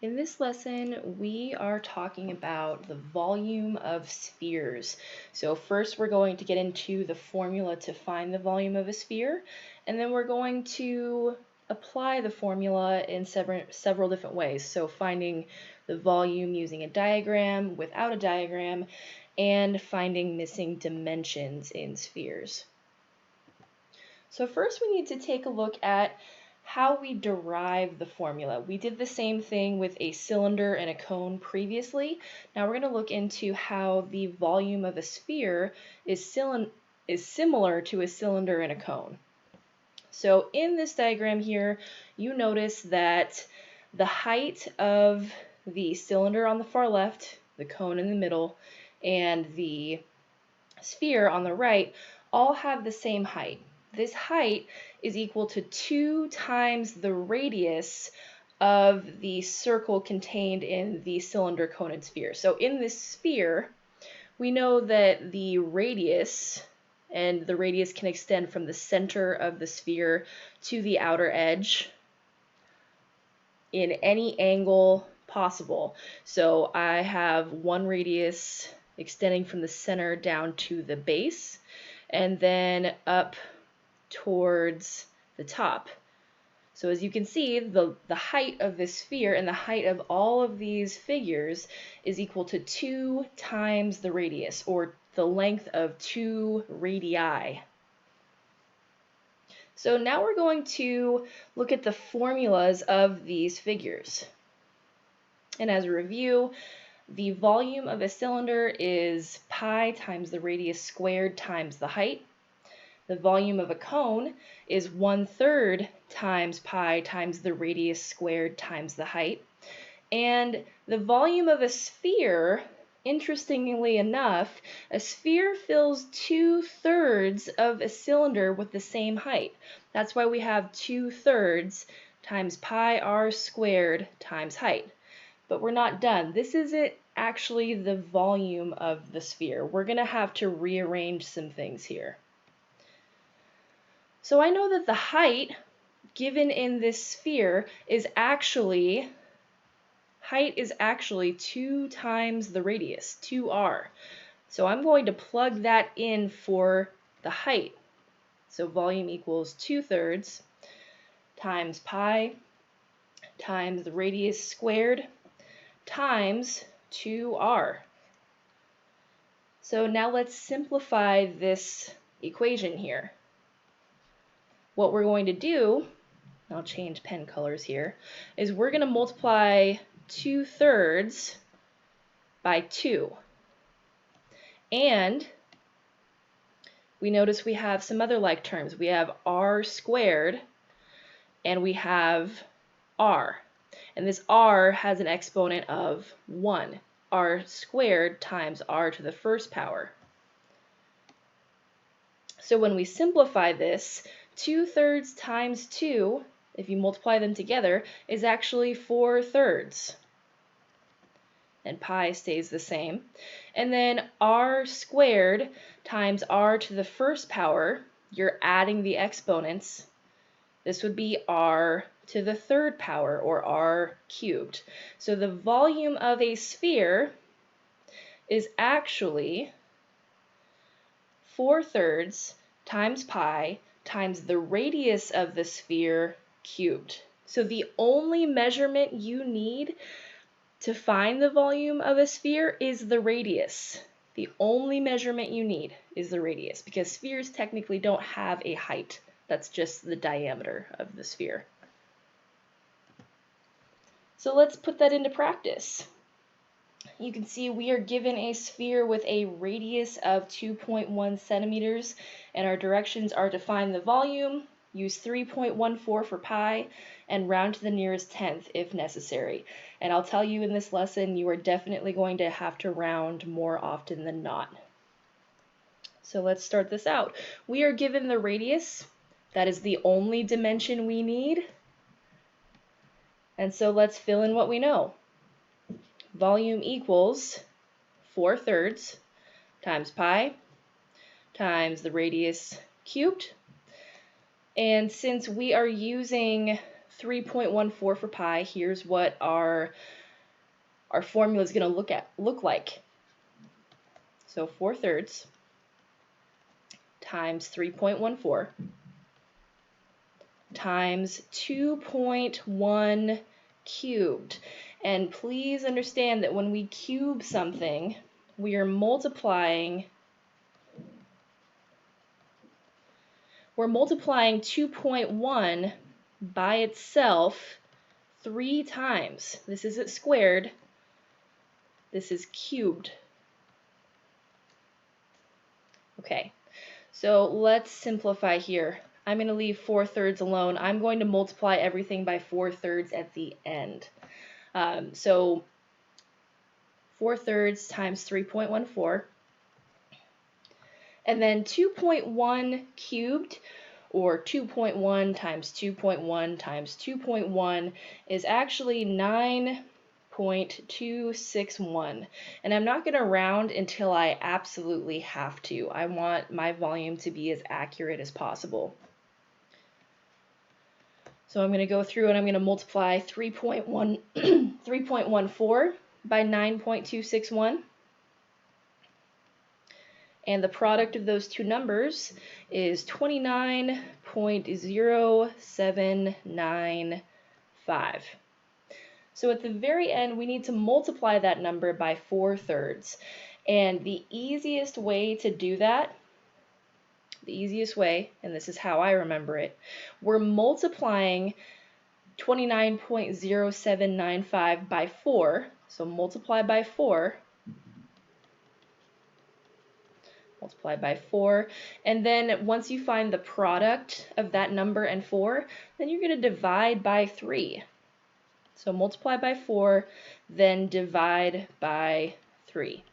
In this lesson, we are talking about the volume of spheres. So first we're going to get into the formula to find the volume of a sphere, and then we're going to apply the formula in several different ways. So finding the volume using a diagram, without a diagram, and finding missing dimensions in spheres. So first we need to take a look at how we derive the formula. We did the same thing with a cylinder and a cone previously. Now we're going to look into how the volume of a sphere is similar to a cylinder and a cone. So in this diagram here, you notice that the height of the cylinder on the far left, the cone in the middle, and the sphere on the right all have the same height. This height is equal to 2 times the radius of the circle contained in the cylinder, cone, and sphere. So in this sphere, we know that the radius, and the radius can extend from the center of the sphere to the outer edge in any angle possible. So I have one radius extending from the center down to the base, and then up towards the top. So as you can see, the height of this sphere and the height of all of these figures is equal to 2 times the radius, or the length of 2 radii. So now we're going to look at the formulas of these figures. And as a review, the volume of a cylinder is pi times the radius squared times the height. The volume of a cone is 1/3 times pi times the radius squared times the height. And the volume of a sphere, interestingly enough, a sphere fills 2/3 of a cylinder with the same height. That's why we have 2/3 times pi r squared times height. But we're not done. This isn't actually the volume of the sphere. We're going to have to rearrange some things here. So I know that the height given in this sphere is actually 2 times the radius, 2r. So I'm going to plug that in for the height. So volume equals 2/3 times pi times the radius squared times 2r. So now let's simplify this equation here. What we're going to do, I'll change pen colors here, is we're going to multiply 2/3 by 2. And we notice we have some other like terms. We have r squared and we have r. And this r has an exponent of 1. R squared times r to the first power. So when we simplify this, 2/3 times 2, if you multiply them together, is actually 4/3. And pi stays the same. And then r squared times r to the first power, you're adding the exponents. This would be r to the third power, or r cubed. So the volume of a sphere is actually 4/3 times pi times the radius of the sphere cubed. So the only measurement you need to find the volume of a sphere is the radius. The only measurement you need is the radius, because spheres technically don't have a height. That's just the diameter of the sphere. So let's put that into practice. You can see we are given a sphere with a radius of 2.1 centimeters, and our directions are to find the volume, use 3.14 for pi, and round to the nearest tenth if necessary. And I'll tell you in this lesson, you are definitely going to have to round more often than not. So let's start this out. We are given the radius. That is the only dimension we need. And so let's fill in what we know. Volume equals 4/3 times pi times the radius cubed. And since we are using 3.14 for pi, here's what our formula is going to look like. So 4/3 times 3.14 times 2.1 cubed. And please understand that when we cube something, we are multiplying 2.1 by itself 3 times. This isn't squared, this is cubed. Okay, so let's simplify here. I'm going to leave 4/3 alone. I'm going to multiply everything by 4/3 at the end. So 4/3 times 3.14, and then 2.1 cubed, or 2.1 times 2.1 times 2.1 is actually 9.261. And I'm not going to round until I absolutely have to. I want my volume to be as accurate as possible. So I'm going to go through and I'm going to multiply 3.14 by 9.261. And the product of those two numbers is 29.0795. So at the very end, we need to multiply that number by 4/3. And the easiest way to do that, and this is how I remember it, we're multiplying 29.0795 by 4. So multiply by 4. Multiply by 4, and then once you find the product of that number and 4, then you're going to divide by 3. So multiply by 4, then divide by 3.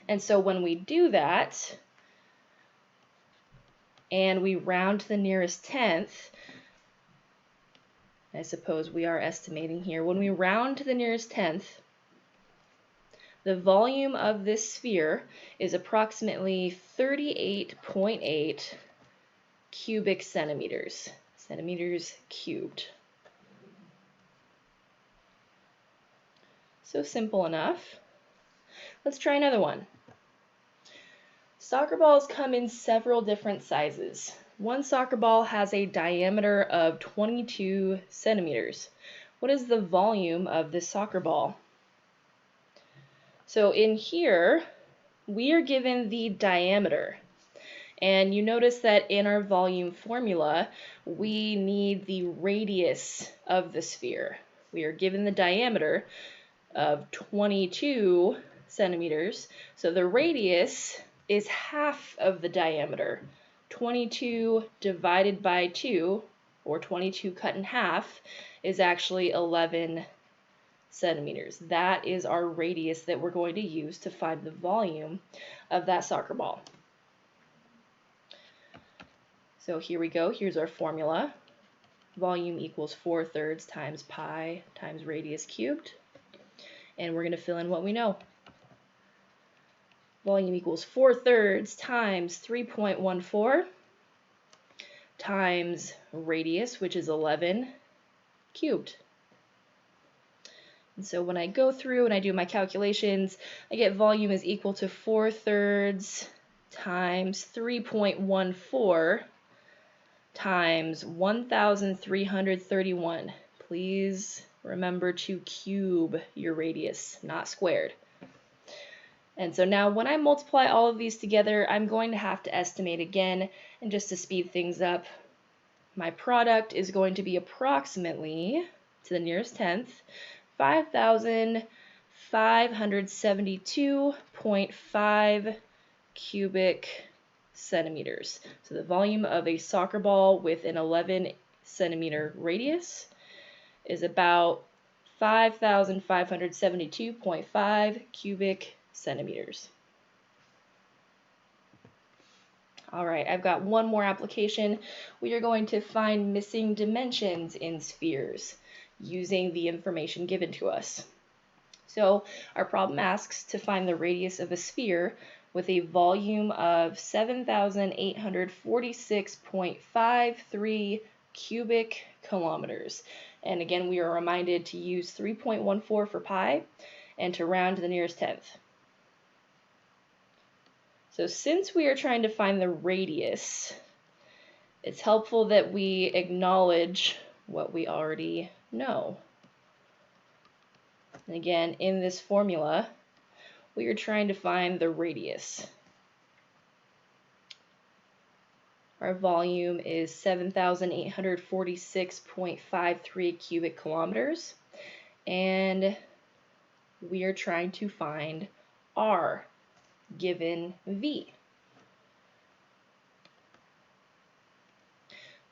And so when we do that, and we round to the nearest tenth, I suppose we are estimating here, when we round to the nearest tenth, the volume of this sphere is approximately 38.8 cubic centimeters. Centimeters cubed. So simple enough. Let's try another one. Soccer balls come in several different sizes. One soccer ball has a diameter of 22 centimeters. What is the volume of this soccer ball? So in here, we are given the diameter. And you notice that in our volume formula, we need the radius of the sphere. We are given the diameter of 22 centimeters. So the radius is half of the diameter. 22 divided by 2, or 22 cut in half, is actually 11 centimeters. That is our radius that we're going to use to find the volume of that soccer ball. So here we go. Here's our formula. Volume equals 4/3 times pi times radius cubed. And we're going to fill in what we know. Volume equals 4/3 times 3.14 times radius, which is 11 cubed. And so when I go through and I do my calculations, I get volume is equal to 4/3 times 3.14 times 1,331. Please remember to cube your radius, not squared. And so now when I multiply all of these together, I'm going to have to estimate again, and just to speed things up, my product is going to be approximately, to the nearest tenth, 5,572.5 cubic centimeters. So the volume of a soccer ball with an 11 centimeter radius is about 5,572.5 cubic centimeters. All right, I've got one more application. We are going to find missing dimensions in spheres using the information given to us. So our problem asks to find the radius of a sphere with a volume of 7,846.53 cubic kilometers. And again, we are reminded to use 3.14 for pi and to round to the nearest tenth. So since we are trying to find the radius, it's helpful that we acknowledge what we already know. And again, in this formula, we are trying to find the radius. Our volume is 7,846.53 cubic kilometers, and we are trying to find R given V.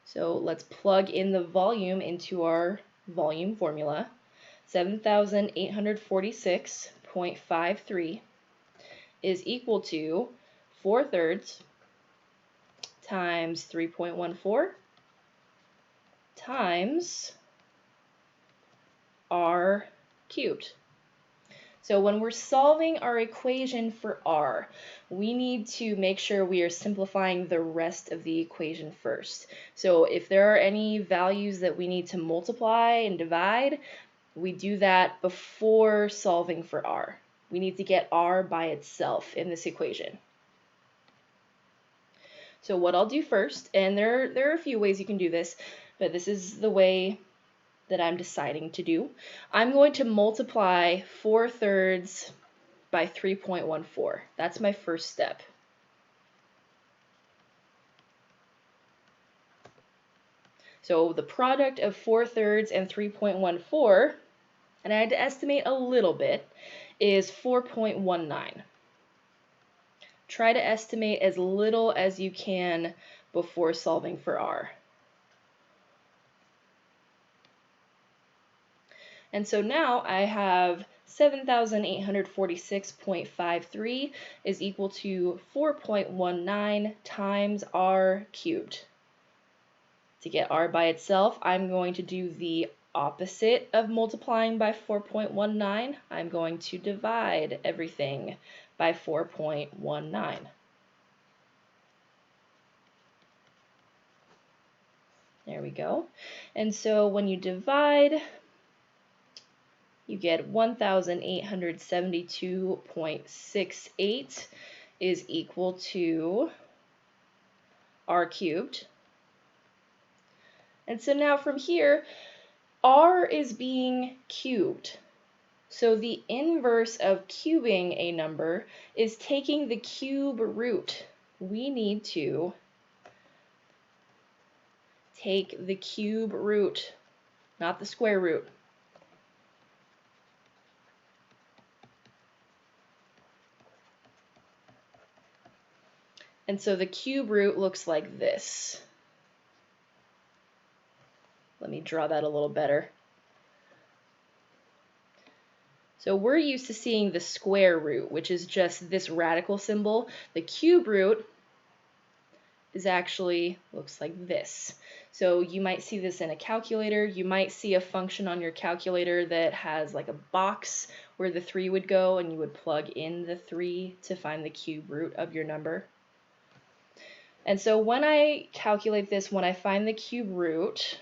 So let's plug in the volume into our volume formula. 7,846.53 is equal to 4/3 times 3.14 times R cubed. So when we're solving our equation for R, we need to make sure we are simplifying the rest of the equation first. So if there are any values that we need to multiply and divide, we do that before solving for R. We need to get R by itself in this equation. So what I'll do first, and there are a few ways you can do this, but this is the way that I'm deciding to do. I'm going to multiply 4/3 by 3.14. That's my first step. So the product of 4/3 and 3.14, and I had to estimate a little bit, is 4.19. Try to estimate as little as you can before solving for R. And so now I have 7,846.53 is equal to 4.19 times R cubed. To get R by itself, I'm going to do the opposite of multiplying by 4.19. I'm going to divide everything by 4.19. There we go. And so when you divide, you get 1,872.68 is equal to R cubed. And so now from here, R is being cubed. So the inverse of cubing a number is taking the cube root. We need to take the cube root, not the square root. And so the cube root looks like this. Let me draw that a little better. So we're used to seeing the square root, which is just this radical symbol. The cube root is actually looks like this. So you might see this in a calculator. You might see a function on your calculator that has like a box where the 3 would go, and you would plug in the 3 to find the cube root of your number. And so when I calculate this, when I find the cube root,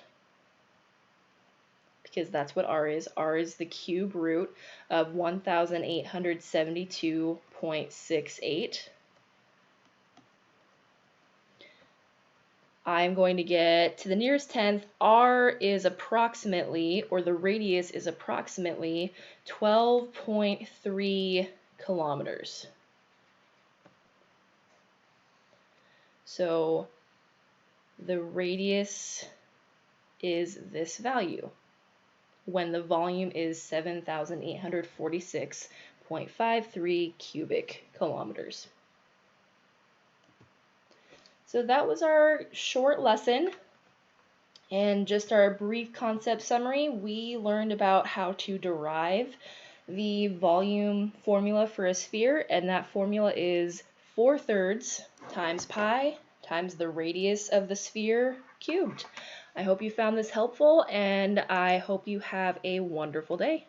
because that's what R is the cube root of 1,872.68. I'm going to get to the nearest tenth. R is approximately, or the radius is approximately 12.3 kilometers. So the radius is this value when the volume is 7,846.53 cubic kilometers. So that was our short lesson, and just our brief concept summary. We learned about how to derive the volume formula for a sphere, and that formula is 4/3 times pi times the radius of the sphere cubed. I hope you found this helpful, and I hope you have a wonderful day.